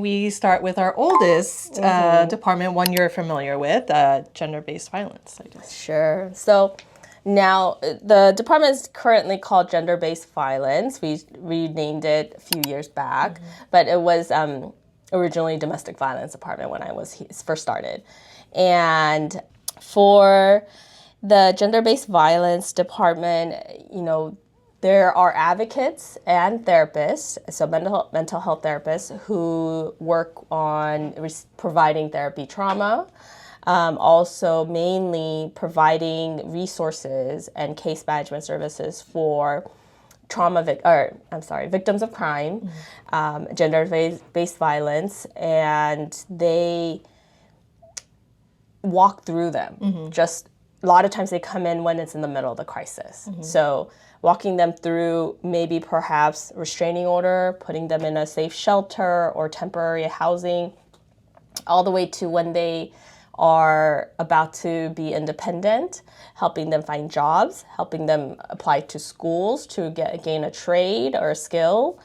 we start with our oldest department, one you're familiar with, gender-based violence, I guess. Sure. So now the department is currently called Gender-Based Violence. We renamed it a few years back, but it was originally Domestic Violence Department when I was first started. And for the Gender-Based Violence Department, you know, there are advocates and therapists, so mental health therapists who work on providing therapy trauma, also mainly providing resources and case management services for victims of crime, gender-based violence, and they walk through them. Just a lot of times they come in when it's in the middle of the crisis. So walking them through maybe perhaps restraining order, putting them in a safe shelter or temporary housing, all the way to when they are about to be independent, helping them find jobs, helping them apply to schools to gain a trade or a skill,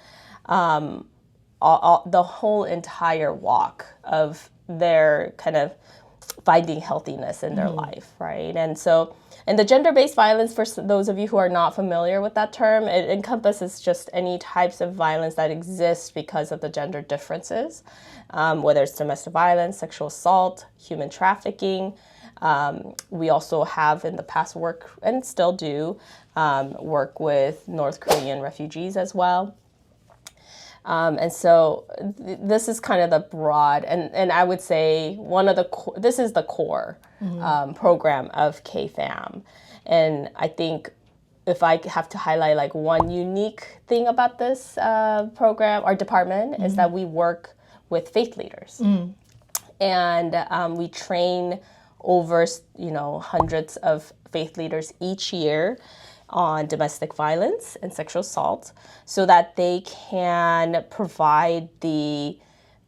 the whole entire walk of their kind of finding healthiness in their life, right? And so, and the gender-based violence, for those of you who are not familiar with that term, it encompasses just any types of violence that exist because of the gender differences, whether it's domestic violence, sexual assault, human trafficking. We also have in the past work, and still do, work with North Korean refugees as well. And so this is kind of the broad, and I would say this is the core program of KFAM. And I think if I have to highlight like one unique thing about this program or department is that we work with faith leaders. And we train over, hundreds of faith leaders each year on domestic violence and sexual assault so that they can provide the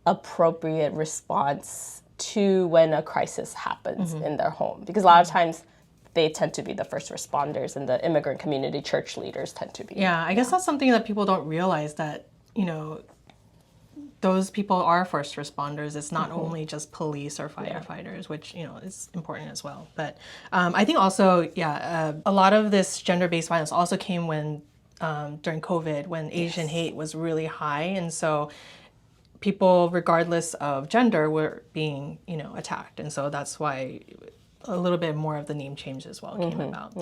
appropriate response to when a crisis happens in their home. Because a lot of times they tend to be the first responders, and the immigrant community church leaders tend to be. Yeah, I guess that's something that people don't realize, that, those people are first responders. It's not only just police or firefighters, which, is important as well. But I think also, a lot of this gender-based violence also came during COVID, when Asian hate was really high. And so people, regardless of gender, were being, attacked. And so that's why a little bit more of the name change as well came about.